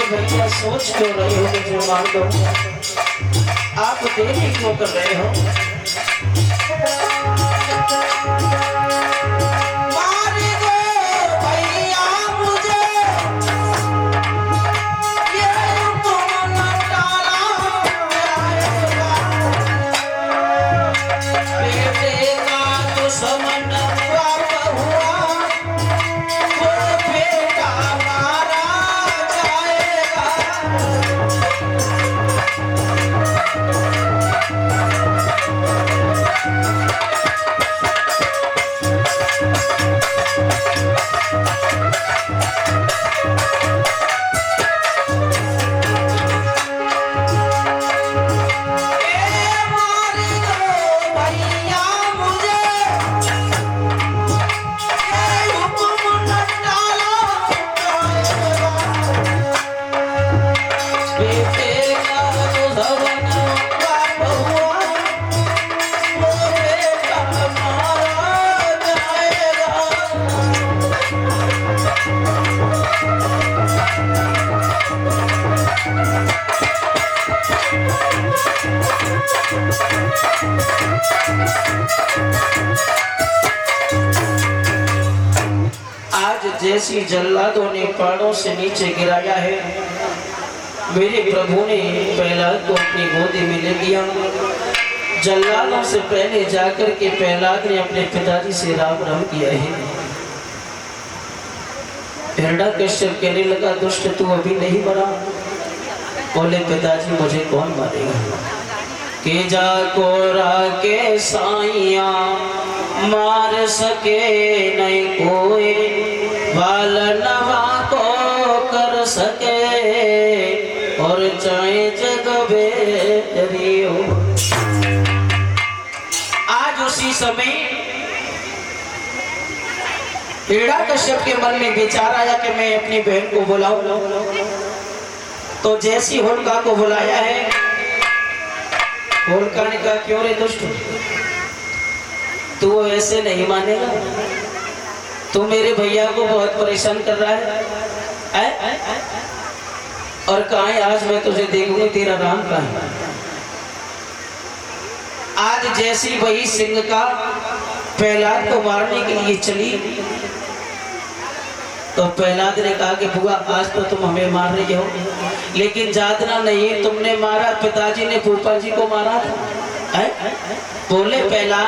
भैया सोच क्यों रहे हो मुझे मार दो, आप देरी क्यों कर रहे हो? जैसी जल्लादों ने पहाड़ों से नीचे गिराया है, मेरे प्रभु ने प्रहलाद को अपनी गोदी में ले लिया। जल्लादों से पहले जाकर के प्रहलाद ने अपने पिताजी से राम राम किया है। हिरण्यकश्यप कहने लगा, दुष्ट तू अभी नहीं मरा? बोले, पिताजी मुझे कौन मारेगा? के जा कोरा के साइया मार सके नहीं कोई, बाल नवा को कर सके और चाहे जग बेरियो। आज उसी समय हिरण्यकश्यप के मन में विचार आया कि मैं अपनी बहन को बुलाऊं। तो जैसी होलिका को बुलाया है, होलिका ने कहा, क्यों रे दुष्ट, तू ऐसे नहीं मानेगा? तू मेरे भैया को बहुत परेशान कर रहा है, और कहाँ है? आज मैं तुझे देखूंगी, तेरा राम कहाँ है? आज जैसी वही सिंह का प्रहलाद को मारने के लिए चली, तो प्रहलाद ने कहा कि बुआ आज तो तुम हमें मार रही हो, लेकिन जातना नहीं, तुमने मारा, पिताजी ने फूफा जी को मारा था। बोले प्रहलाद,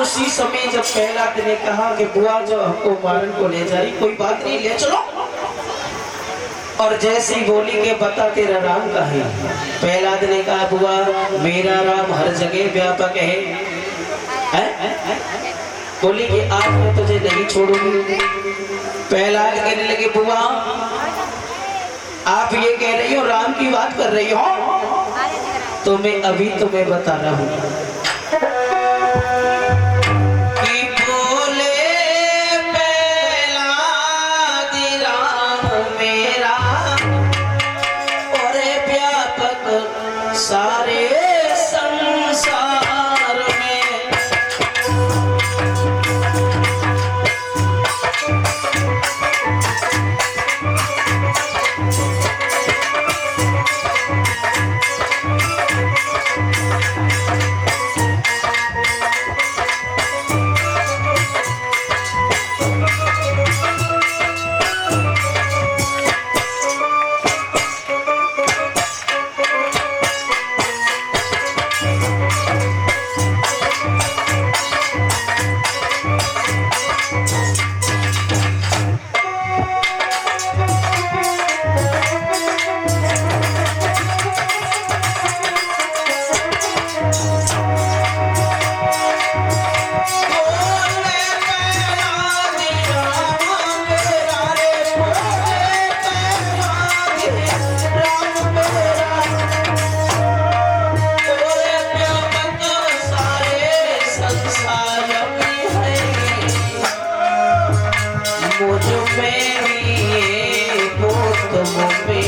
उसी समय जब प्रहलाद ने कहा कि बुआ जो हमको मारन को ले जा रही, कोई बात नहीं, ले चलो। और जैसी बोली के बता तेरा राम कहाँ है? प्रहलाद ने कहा, बुआ मेरा राम हर जगह व्यापक है। बोली कि आज मैं तुझे नहीं छोड़ूंगी। प्रहलाद कहने लगे, बुआ आप ये कह रही हो, राम की बात कर रही हो? तो मैं अभी तुम्हें बता रहा हूँ। तुम में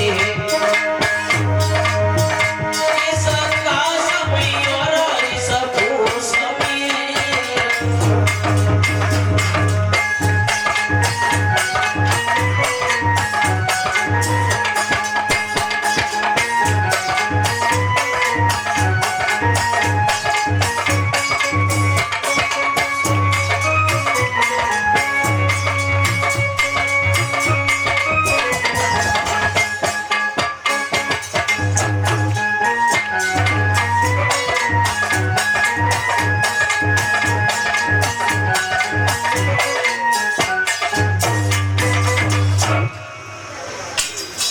इसका समय और इसको समय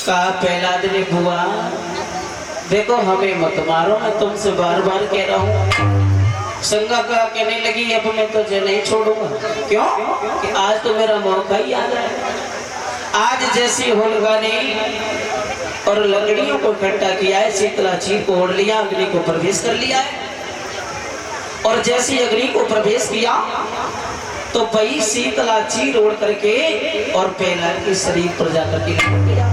कहा प्रहलाद ने बुआ देखो हमें मत मारो, मैं तुमसे बार बार कह रहा हूँ। संगा का कहने लगी अब मैं तुझे नहीं छोड़ूंगा। क्यों? कि आज तो मेरा मौका ही आ गया। आज जैसी होलिका ने और लकड़ियों को इकट्ठा किया है, शीतला चीर को ओढ़ लिया, अग्नि को प्रवेश कर लिया है। और जैसी अग्नि को प्रवेश किया तो वही शीतला चीर ओढ़ करके और प्रहलाद के शरीर पर जाकर के लिपट गया।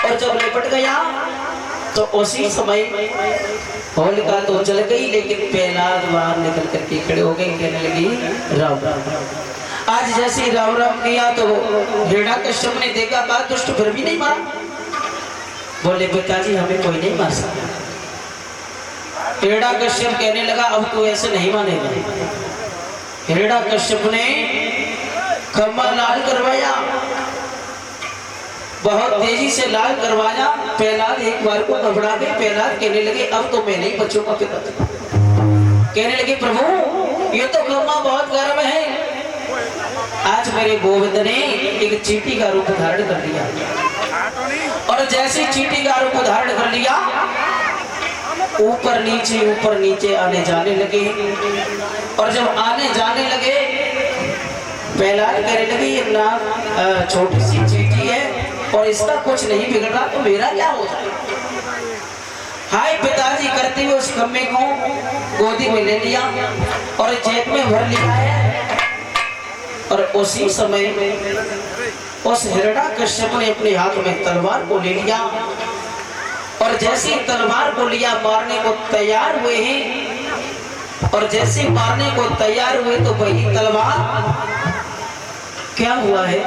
और जब लिपट गया तो उसी समय होलिका तो जल गई, लेकिन प्रहलाद बाहर निकल करके खड़े हो गए, कहने लगी राम राम। आज जैसे राम राम किया तो हिरण्याकश्यप ने देखा, कहा दुष्ट फिर भी नहीं मारा। बोले पिताजी हमें कोई नहीं मार सकता। हिरण्याकश्यप कहने लगा अब तो ऐसे नहीं मानेगा। हिरण्याकश्यप ने खम्मा लाल करवाया, बहुत तेजी से लाल करवाया। प्रहलाद एक बार को घबरा गए। प्रहलाद कहने लगे अब तो मैं नहीं बचूंगा पिताजी। कहने लगे प्रभु ये तो खम्मा बहुत गर्म है। आज मेरे गोविंद ने एक चींटी का रूप धारण कर लिया, और जैसे चींटी का रूप धारण कर लिया ऊपर नीचे आने जाने लगे। और जब आने जाने लगे प्रहलाद कहने लगे ये ना छोटी सी चींटी है और इसका कुछ नहीं बिगड़ रहा, तो मेरा क्या हो जाए। हाय पिताजी करते हुए उस खम्मे को गोदी में ले लिया और जेब में भर लिया है। और उसी समय उस हिरण्याकश्यप ने अपने हाथ में तलवार को ले लिया, और जैसे तलवार को लिया मारने को तैयार हुए हैं। और जैसे मारने को तैयार हुए तो वही तलवार क्या हुआ है,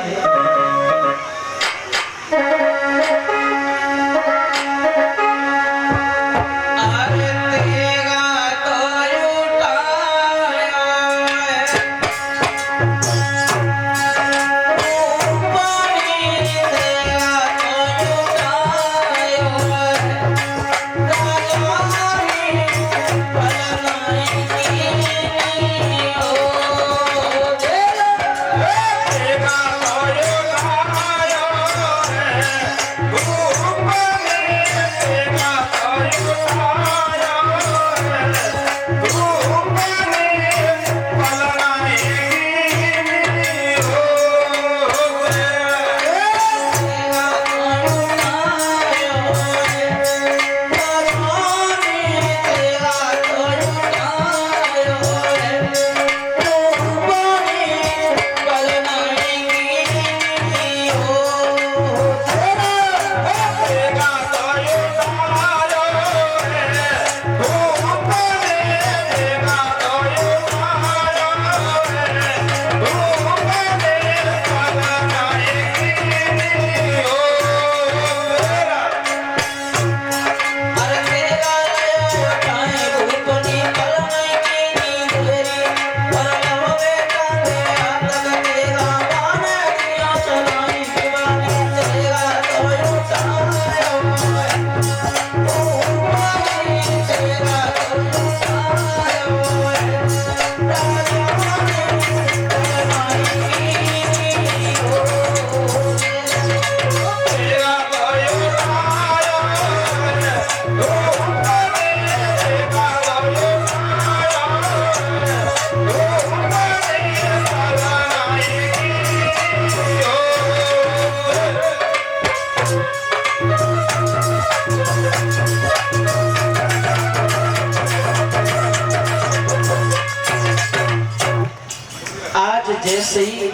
जैसे ही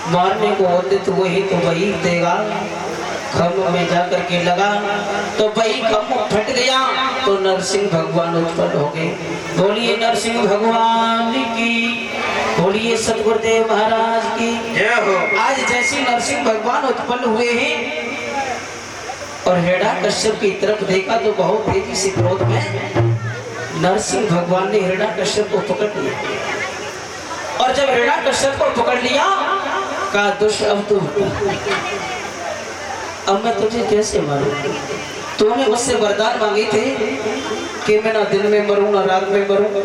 मारने को होते तो वही तो वही देगा। खम्भ में जाकर के लगा तो वही खम्भ फट गया तो नरसिंह भगवान उत्पन्न हो गए। बोलिए नरसिंह भगवान की, बोलिए सतगुरुदेव महाराज की जय हो। आज जैसे नरसिंह भगवान उत्पन्न हुए हैं और हिरण्यकश्यप की तरफ देखा तो बहुत तेजी से क्रोध में नरसिंह भगवान ने हिरण्यकश्यप को पकड़ लिया। और जब हिरण्यकश्यप को पकड़ लिया कहा दुष्ट अब तू अब मैं तुझे कैसे मारूं? तूने मुझसे वरदान मांगे थे कि मैं ना दिन में मरूं ना रात में मरूं,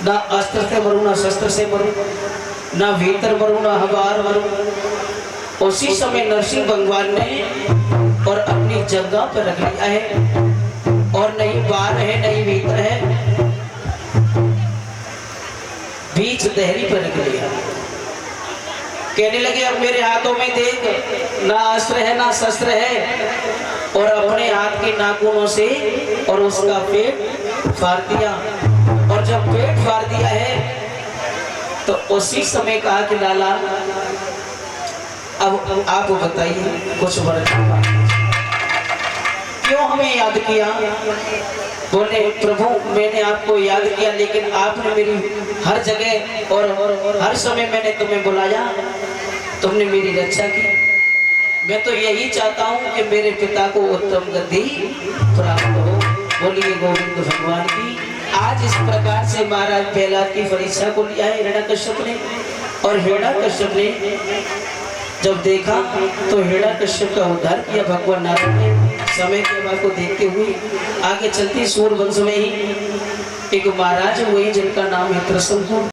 ना अस्त्र से मरूं ना शस्त्र से मरूं, ना भीतर मरूं ना बाहर मरूं। उसी समय नरसिंह भगवान ने और अपनी जगह पर रख लिया है और नहीं बाहर है नहीं भीतर है, बीच दहरी पर रख लिया। कहने लगे अब मेरे हाथों में देख ना अस्त्र है ना शस्त्र है, और अपने हाथ के नाखूनों से और उसका पेट फाड़ दिया। और जब पेट फाड़ दिया है तो उसी समय कहा कि लाला अब आप बताइए कुछ वर्णन क्यों हमें याद किया? बोले प्रभु मैंने आपको याद किया लेकिन आपने मेरी हर जगह और हर समय मैंने तुम्हें बुलाया, तुमने मेरी रक्षा की। मैं तो यही चाहता हूँ कि मेरे पिता को उत्तम गति प्राप्त हो। बोलिए गोविंद भगवान की। आज इस प्रकार से महाराज प्रहलाद की परीक्षा को लिया है हिरण्यकश्यप ने। और हिरण्यकश्यप ने जब देखा तो हिरण्यकश्यप का उद्धार किया भगवान नारायण ने। समय के बाद को देखते हुए आगे चलती सूर्य वंश में ही एक महाराज हुए जिनका नाम है त्रसंकुर।